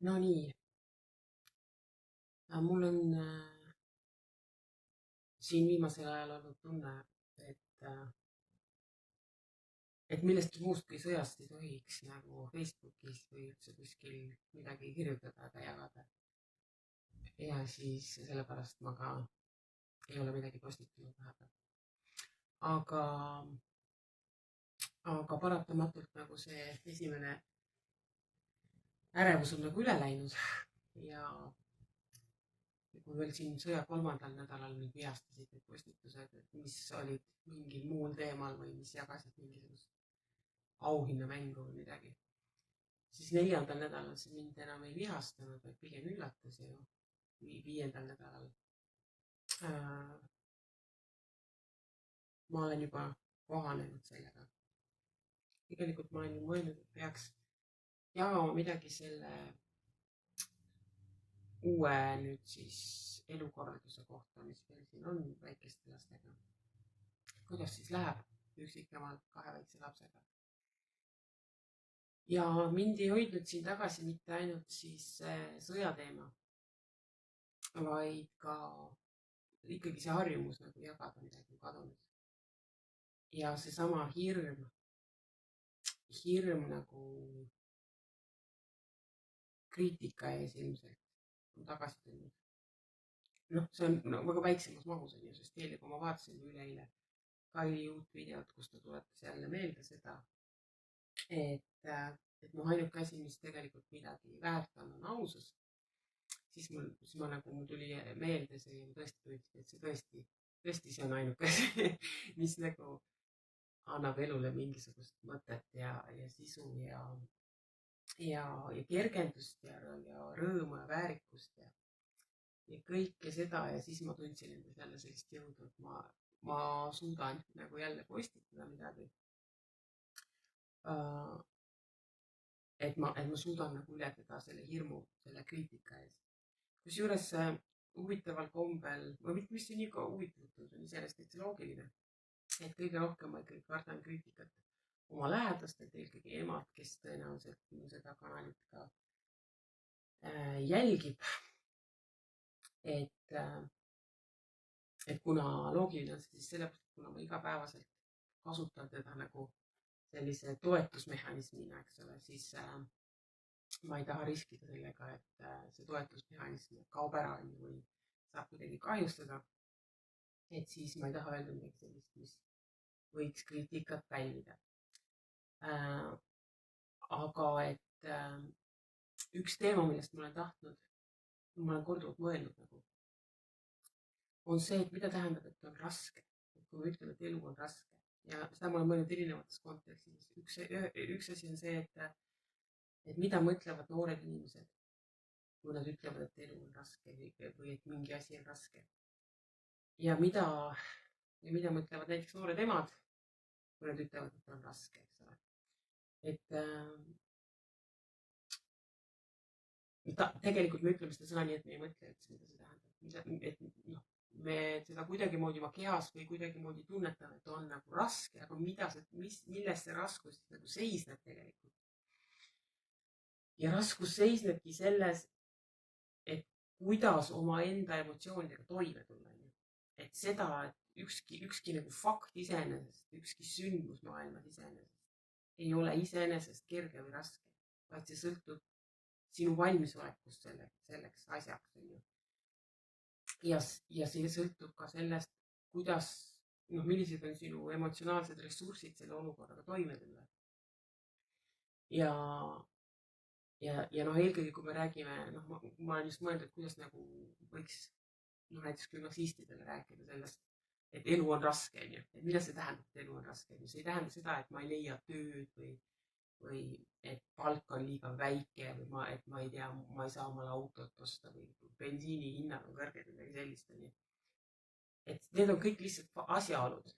No nii, mul on siin viimasel ajal olnud tunne, et, äh, et millestki muust kui sõjast ei tohiks nagu Facebookis või üldse kuskil midagi kirjutada ega jagada. Ja siis sellepärast ma ka ei ole midagi postitanud vahepeal. aga, aga paratamatult nagu see esimene ärevus on nagu üle läinud ja kui veel siin sõja 3. nädalal mind vihastasid need postitused, et mis olid mingil muul teemal või mis jagasid mingisugust auhinnamängu või midagi, siis 4. nädalal see mind enam ei vihastanud, vaid pigem üllatas ja 5. nädalal äh, ma olen juba kohanenud sellega. Tegelikult ma olen ju mõelnud, et peaks jagama midagi selle uue nüüd siis elukorralduse kohta, mis meil siin on väikeste lastega. Kuidas siis läheb üksikemalt 2 väikse lapsega. Ja mind ei hoidnud siin tagasi mitte ainult siis sõjateema, vaid ka ikkagi see harjumus nagu jagada midagi on kadunud. Ja seesama hirm nagu kriitika ees ilmselt on tagasi tulnud. Noh, see on no, väga väiksemas mahus on ju, sest eile, kui ma vaatasin üleeile Kaili uut videot, kus ta tuletas jälle meelde seda, et noh, ainuke asi, mis tegelikult midagi väärt on ausus, siis mul tuli meelde see tõesti tundsin, et see tõesti see on ainuke asi, mis nagu annab elule mingisugust mõtet ja sisu ja kergendust ja rõõmu ja väärikust ja kõike seda. Ja siis ma tundsin endas jälle sellist jõudu, et ma suudan nagu jälle postitada midagi. Et ma suudan nagu ületada selle hirmu, selle kriitika ees. Kusjuures huvitaval kombel, või mitte mis see nii huvitav, see on iseenesest täitsa loogiline, et kõige rohkem ma ikkagi kardan kriitikat oma lähedastelt, eelkõige emad, kes tõenäoliselt minu seda kanalit ka jälgib. Et kuna loogiline on see siis sellepärast, kuna ma igapäevaselt kasutan teda nagu sellise toetusmehhanismina, eks ole, siis ma ei taha riskida sellega, et see toetusmehhanism kaob ära või saab kuidagi kahjustada. Et siis ma ei taha öelda midagi sellist, mis võiks kriitikat pälvida. Aga et üks teema, millest ma olen tahtnud, ma olen korduvalt mõelnud nagu, on see, et mida tähendab, et on raske. Kui me ütleme, et elu on raske ja seda ma olen mõelnud erinevates kontekstides. Üks asi on see, et mida mõtlevad noored inimesed, kui nad ütlevad, et elu on raske või et mingi asi on raske. Ja mida mõtlevad näiteks noored emad, kui nad ütlevad, et on raske, eks ole. Tegelikult me ütleme seda sõna nii, et me ei mõtle üldse, mida see tähendab. Et noh, me seda kuidagimoodi oma kehas või kuidagimoodi tunnetame, et on nagu raske, aga milles see raskus nagu seisneb tegelikult. Ja raskus seisnebki selles, et kuidas omaenda emotsioonidega toime tulla. Et seda, et ükski nagu fakt iseenesest, ükski sündmus maailmas iseenesest ei ole iseenesest kerge või raske, vaid see sõltub sinu valmisolekust selleks asjaks. Ja see sõltub ka sellest, kuidas, millised on sinu emotsionaalsed ressursid selle olukorraga toime tulla. Ja eelkõige, kui me räägime, ma olen just mõelnud, et kuidas nagu võiks näiteks gümnasistidele rääkida sellest, et elu on raske, et mida see tähendab, et elu on raske. See ei tähenda seda, et ma ei leia tööd või et palk on liiga väike või et ma ei tea, ma ei saa omale autot osta või bensiini hinnad on kõrged või midagi sellist. Et need on kõik lihtsalt asjaolud.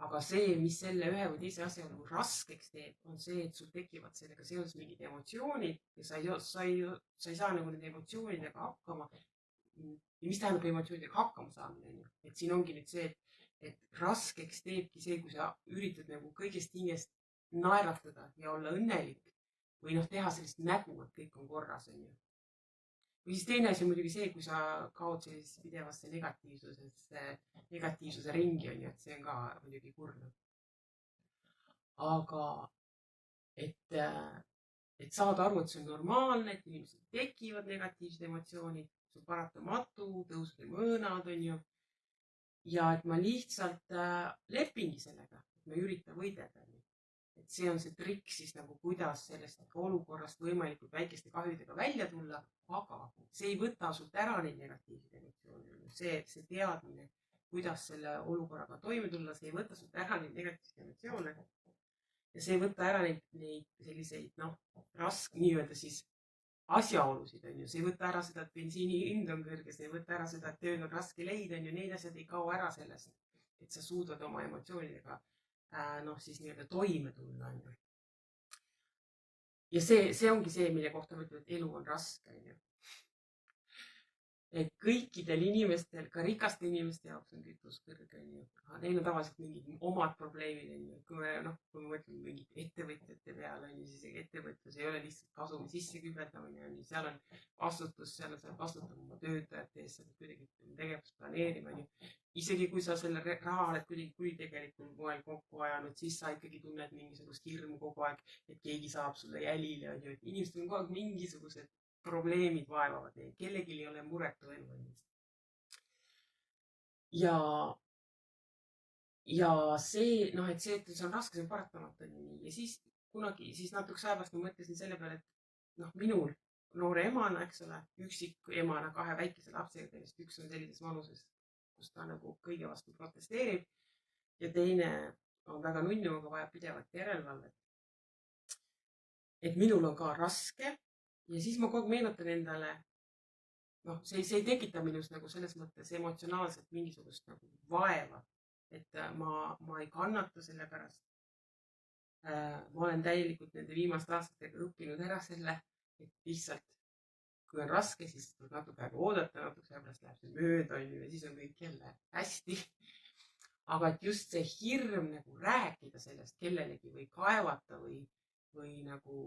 Aga see, mis selle ühe või teise asjaolu raskeks teeb, on see, et sul tekivad sellega seoses mingid emotsioonid ja sa ei saa nagu nende emotsioonidega hakkama. Ja mis tähendab emotsioonidega hakkama saamine? Et siin ongi nüüd see, et raskeks teebki see, kui sa üritad nagu kõigest hingest naeratada ja olla õnnelik või noh, teha sellist nägu, et kõik on korras, on ju. või siis teine asi on muidugi see, kui sa kaod sellisesse pidevasse negatiivsuse ringi, on ju, et see on ka muidugi kurnav. aga et saada aru, et see on normaalne, et inimestel tekivad negatiivsed emotsioonid, see on paratamatu, tõusud ja mõõnad, on ju. ja et ma lihtsalt lepingi sellega, et ma ei ürita võidelda. et see on see trikk siis nagu, kuidas sellest olukorrast võimalikult väikeste kahjudega välja tulla, aga see ei võta sult ära neid negatiivseid emotsioone. see teadmine, kuidas selle olukorraga toime tulla, see ei võta sult ära neid negatiivseid emotsioone. ja see ei võta ära neid selliseid, noh, nii-öelda siis asjaolusid, on ju. see ei võta ära seda, et bensiini hind on kõrge, see ei võta ära seda, et tööd on raske leida, on ju. Need asjad ei kao ära sellest, et sa suudad oma emotsioonidega noh, siis nii-öelda toime tulla, on ju. ja see ongi see, mille kohta ma ütlen, et elu on raske, on ju. et kõikidel inimestel, ka rikaste inimeste jaoks on kütus kõrge, on ju. Neil on tavaliselt mingid omad probleemid, on ju. kui me mõtleme mingite ettevõtjate peale, on ju, siis ettevõtlus ei ole lihtsalt kasumi sisse küberdamine, on ju. seal on vastutus, seal sa vastutad oma töötajate eest, sa pead kuidagi tegevust planeerima, on ju. isegi kui sa selle raha oled kuidagi kuritegelikul moel kokku ajanud, siis sa ikkagi tunned mingisugust hirmu kogu aeg, et keegi saab sulle jälile, on ju. et inimestel on kogu aeg mingisugused probleemid vaevavad neid, kellelgi ei ole muretu elu. ja see, noh, et see, et see on raske, see on paratamatu. ja siis kunagi, siis natukese aja pärast ma mõtlesin selle peale, et noh, minul noore emana, eks ole, üksik emana 2 väikese lapsega, kellest üks on sellises vanuses, kus ta nagu kõige vastu protesteerib ja teine on väga nunnu, aga vajab pidevat järelevalvet. et minul on ka raske. ja siis ma kogu aeg meenutan endale, noh, see ei tekita minus nagu selles mõttes emotsionaalselt mingisugust nagu vaeva, et ma ei kannata selle pärast. ma olen täielikult nende viimaste aastatega õppinud ära selle, et lihtsalt kui on raske, siis tuleb natuke aega oodata, natuke aja pärast läheb see mööda, on ju, ja siis on kõik jälle hästi. aga et just see hirm nagu rääkida sellest kellelegi või kaevata või nagu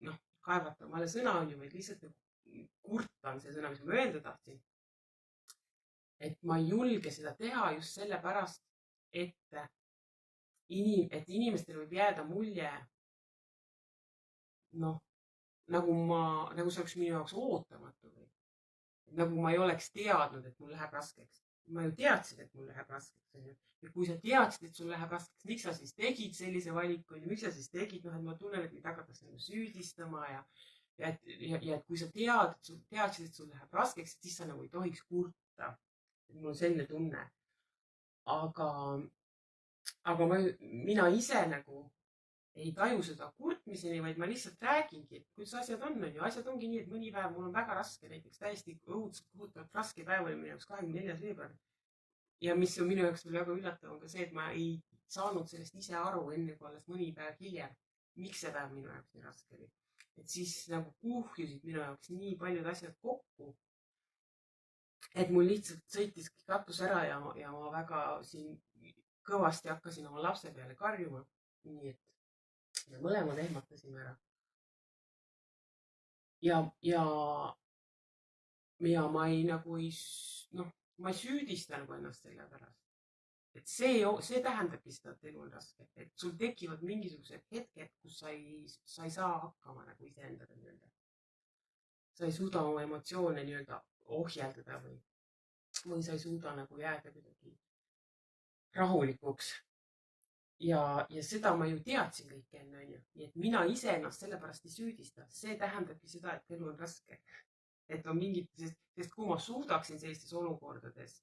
noh, kaevata on vale sõna, on ju, vaid lihtsalt nagu kurta on see sõna, mis ma öelda tahtsin. et ma ei julge seda teha just sellepärast, et inimestel võib jääda mulje, noh, nagu see oleks minu jaoks ootamatu või nagu ma ei oleks teadnud, et mul läheb raskeks. ma ju teadsin, et mul läheb raskeks, on ju. ja kui sa teadsid, et sul läheb raskeks, miks sa siis tegid sellise valiku, miks sa siis tegid, noh, et ma tunnen, et mind hakatakse nagu süüdistama ja et kui sa teadsid, et sul läheb raskeks, siis sa nagu ei tohiks kurta. mul on selline tunne. aga mina ise nagu ei taju seda kurtmiseni, vaid ma lihtsalt räägingi, et kuidas asjad on, on ju. asjad ongi nii, et mõni päev mul on väga raske, näiteks täiesti õudselt kohutavalt raske päev oli minu jaoks 24. veebruar. ja mis on minu jaoks veel väga üllatav, on ka see, et ma ei saanud sellest ise aru enne kui alles mõni päev hiljem, miks see päev minu jaoks nii raske oli. et siis nagu kuhjusid minu jaoks nii paljud asjad kokku, et mul lihtsalt sõitis katus ära ja ma väga siin kõvasti hakkasin oma lapse peale karjuma. nii et me mõlemad ehmatasime ära. ja ma ei nagu noh, ma ei süüdista nagu ennast selle pärast. et see tähendabki seda, et elu on raske, et sul tekivad mingisugused hetked, kus sa ei saa hakkama nagu iseendaga nii-öelda. sa ei suuda oma emotsioone nii-öelda ohjeldada või sa ei suuda nagu jääda kuidagi rahulikuks. ja seda ma ju teadsin kõike enne, on ju. nii et mina iseennast sellepärast ei süüdista. see tähendabki seda, et elu on raske. et on mingid, sest kui ma suudaksin sellistes olukordades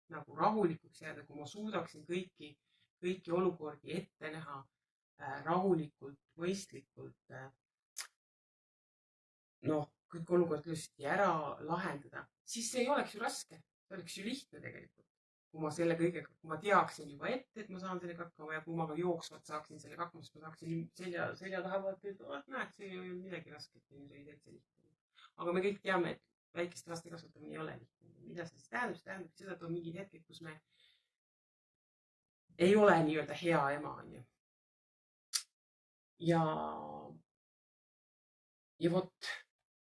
nagu rahulikuks jääda, kui ma suudaksin kõiki olukordi ette näha rahulikult, mõistlikult, noh, kõik olukorrad ilusti ära lahendada, siis see ei oleks ju raske. see oleks ju lihtne tegelikult. kui ma selle kõigega, kui ma teaksin juba ette, et ma saan sellega hakkama ja kui ma ka jooksvalt saaksin sellega hakkama, siis ma saaksin selja taha vaadata, et näed, see ei olnud midagi rasket, see oli täitsa lihtne. aga me kõik teame, et väikeste laste kasvatamine ei ole lihtne. mida see siis tähendab? see tähendab seda, et on mingid hetked, kus me ei ole nii-öelda hea ema, on ju. ja vot,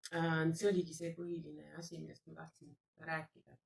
see oligi see põhiline asi, millest ma tahtsin rääkida.